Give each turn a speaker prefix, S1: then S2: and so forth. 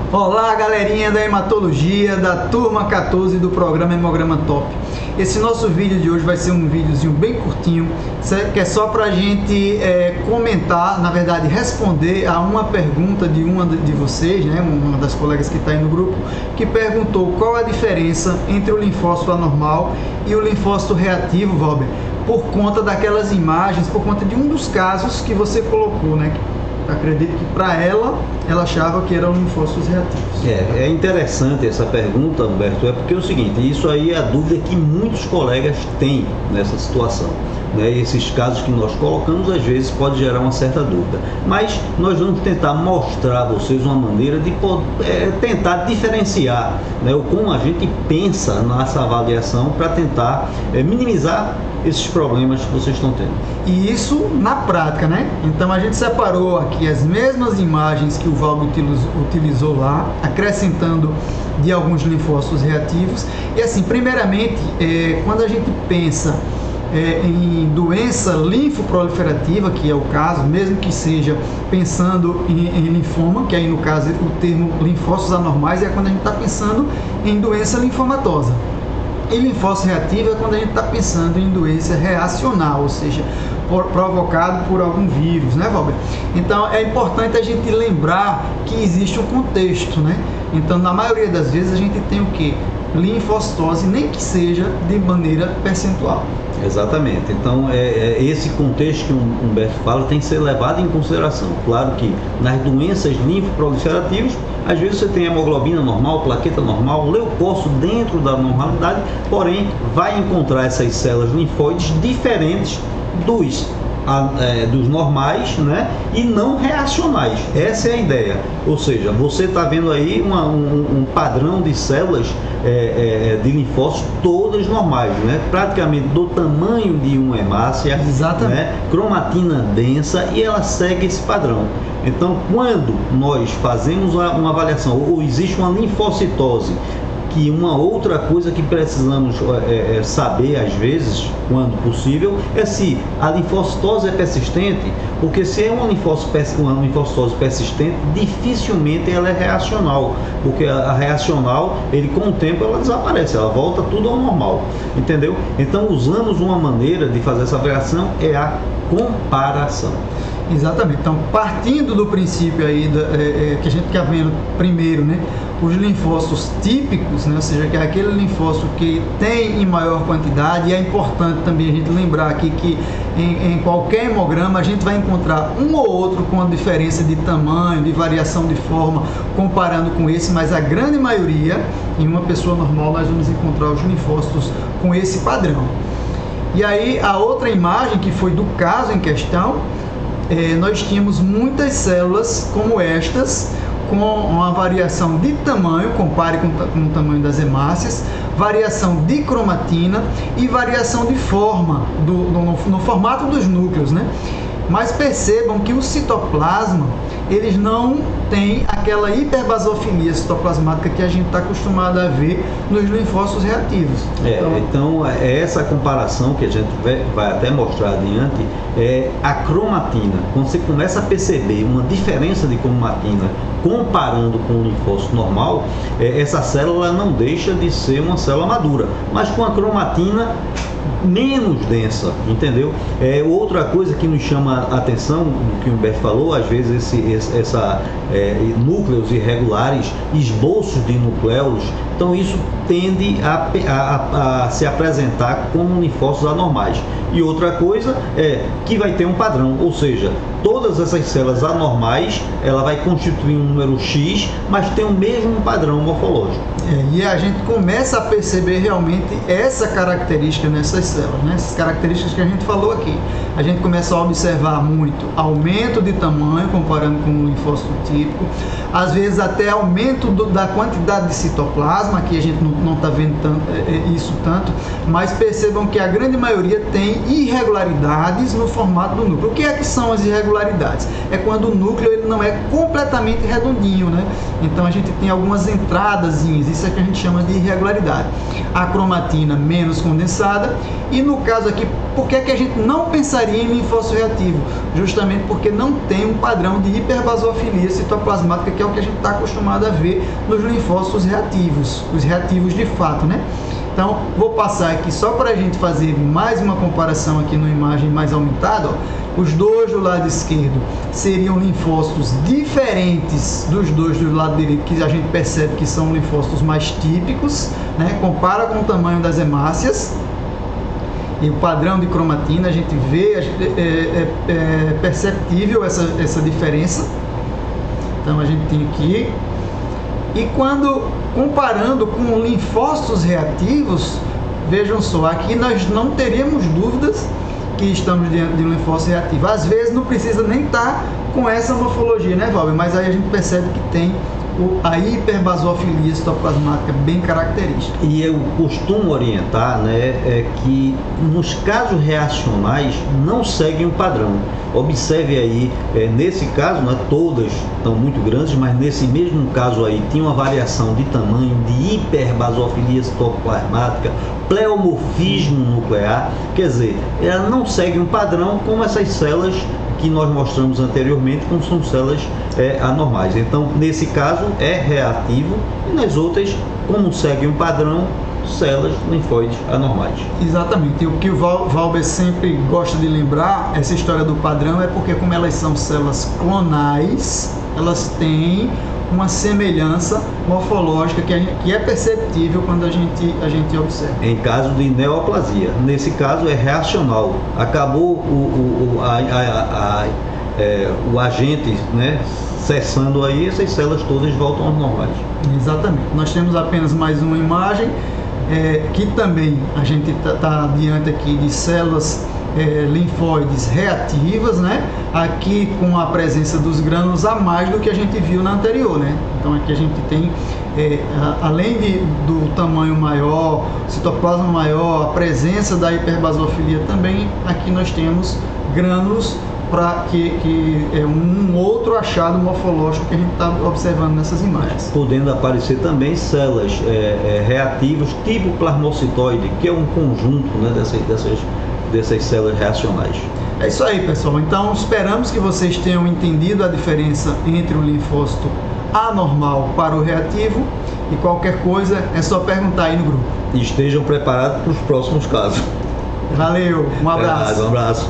S1: Olá, galerinha da hematologia, da turma 14 do programa Hemograma Top. Esse nosso vídeo de hoje vai ser um videozinho bem curtinho, que é só pra gente comentar, na verdade responder a uma pergunta de uma de vocês, né, uma das colegas que está aí no grupo, que perguntou qual a diferença entre o linfócito anormal e o linfócito reativo, Valber, por conta daquelas imagens, por conta de um dos casos que você colocou, né? Acredito que para ela achava que eram linfócitos reativos.
S2: É interessante essa pergunta, Humberto, porque é o seguinte, isso aí é a dúvida que muitos colegas têm nessa situação. Né? Esses casos que nós colocamos, às vezes, pode gerar uma certa dúvida. Mas nós vamos tentar mostrar a vocês uma maneira de tentar diferenciar, né, como a gente pensa nessa avaliação para tentar minimizar esses problemas que vocês estão tendo.
S1: E isso na prática, né? Então a gente separou aqui as mesmas imagens que o Valber utilizou lá, acrescentando de alguns linfócitos reativos. E assim, primeiramente, quando a gente pensa em doença linfoproliferativa, que é o caso, mesmo que seja pensando em linfoma, que aí no caso o termo linfócitos anormais é quando a gente está pensando em doença linfomatosa. E linfócito reativo é quando a gente está pensando em doença reacional, ou seja, provocado por algum vírus, né, Valber? Então é importante a gente lembrar que existe um contexto, né? Então na maioria das vezes a gente tem o que? Linfocitose, nem que seja de maneira percentual.
S2: Exatamente. Então, esse contexto que o Humberto fala tem que ser levado em consideração. Claro que nas doenças linfoproliferativas, às vezes você tem hemoglobina normal, plaqueta normal, leucócito dentro da normalidade, porém vai encontrar essas células linfóides diferentes dos normais, né, e não reacionais. Essa é a ideia. Ou seja, você está vendo aí um padrão de células de linfócitos todas normais, né, praticamente do tamanho de uma hemácia, né, cromatina densa, e ela segue esse padrão. Então, quando nós fazemos uma avaliação ou existe uma linfocitose, que uma outra coisa que precisamos saber, às vezes, quando possível, é se a linfocitose é persistente, porque se é uma linfocitose persistente, dificilmente ela é reacional, porque a reacional, com o tempo, ela desaparece, ela volta tudo ao normal, entendeu? Então, usamos uma maneira de fazer essa avaliação, é a comparação.
S1: Exatamente. Então, partindo do princípio aí que a gente quer ver primeiro, né, os linfócitos típicos, né, ou seja, que é aquele linfócito que tem em maior quantidade, e é importante também a gente lembrar aqui que em qualquer hemograma a gente vai encontrar um ou outro com a diferença de tamanho, de variação de forma, comparando com esse, mas a grande maioria, em uma pessoa normal, nós vamos encontrar os linfócitos com esse padrão. E aí, a outra imagem, que foi do caso em questão, nós tínhamos muitas células como estas, com uma variação de tamanho, compare com o tamanho das hemácias, variação de cromatina e variação de forma, no formato dos núcleos, né? Mas percebam que o citoplasma, eles não têm aquela hiperbasofilia citoplasmática que a gente está acostumado a ver nos linfócitos reativos.
S2: Então, essa comparação que a gente vai até mostrar adiante é a cromatina. Quando você começa a perceber uma diferença de cromatina comparando com o linfócito normal, essa célula não deixa de ser uma célula madura, mas com a cromatina menos densa, entendeu? Outra coisa que nos chama a atenção, do que o Humberto falou, às vezes núcleos irregulares, esboços de nucleolos, então isso tende a se apresentar como linfócitos anormais. E outra coisa é que vai ter um padrão, ou seja, todas essas células anormais, ela vai constituir um número X, mas tem o mesmo padrão morfológico.
S1: E a gente começa a perceber realmente essa característica nessas células, né? Essas características que a gente falou aqui. A gente começa a observar muito aumento de tamanho comparando com o linfócito típico, às vezes até aumento da quantidade de citoplasma, que a gente não está vendo isso tanto, mas percebam que a grande maioria tem irregularidades no formato do núcleo. O que é que são as irregularidades? É quando o núcleo ele não é completamente redondinho, né? Então a gente tem algumas entradazinhas, isso é que a gente chama de irregularidade. A cromatina menos condensada, e no caso aqui por que a gente não pensaria em linfócito reativo? Justamente porque não tem um padrão de hiperbasofilia citoplasmática, que é o que a gente está acostumado a ver nos linfócitos reativos, os reativos de fato, né? Então, vou passar aqui só para a gente fazer mais uma comparação aqui numa imagem mais aumentada. Ó. Os dois do lado esquerdo seriam linfócitos diferentes dos dois do lado direito, que a gente percebe que são linfócitos mais típicos, né? Compara com o tamanho das hemácias. E o padrão de cromatina, a gente vê, é perceptível essa diferença. Então, a gente tem aqui. E quando comparando com linfócitos reativos, vejam só, aqui nós não teríamos dúvidas que estamos diante de um linfócito reativo. Às vezes não precisa nem estar com essa morfologia, né, Valber? Mas aí a gente percebe que tem a hiperbasofilia citoplasmática bem característica.
S2: E eu costumo orientar, né, que nos casos reacionais não seguem um padrão. Observe aí, nesse caso, né, todas estão muito grandes, mas nesse mesmo caso aí tinha uma variação de tamanho, de hiperbasofilia citoplasmática, pleomorfismo nuclear, quer dizer, ela não segue um padrão como essas células que nós mostramos anteriormente, como são células anormais. Então, nesse caso, é reativo, e nas outras, como segue um padrão, células linfóides anormais.
S1: Exatamente. E o que o Valber sempre gosta de lembrar, essa história do padrão, é porque como elas são células clonais, elas têm uma semelhança morfológica que é perceptível quando a gente observa.
S2: Em caso de neoplasia, nesse caso é reacional. Acabou o agente, né, cessando aí, essas células todas voltam aos normais.
S1: Exatamente. Nós temos apenas mais uma imagem, que também a gente está diante aqui de células linfóides reativas, né? Aqui com a presença dos grânulos a mais do que a gente viu na anterior, né? Então aqui a gente tem, além do tamanho maior, citoplasma maior, a presença da hiperbasofilia também, aqui nós temos grânulos, para que é um outro achado morfológico que a gente está observando nessas imagens.
S2: Podendo aparecer também células reativas tipo plasmocitoide, que é um conjunto, né, dessas células reacionais.
S1: É isso aí, pessoal. Então, esperamos que vocês tenham entendido a diferença entre o linfócito anormal para o reativo, e qualquer coisa é só perguntar aí no grupo.
S2: E estejam preparados para os próximos casos.
S1: Valeu, um abraço.
S2: Um abraço.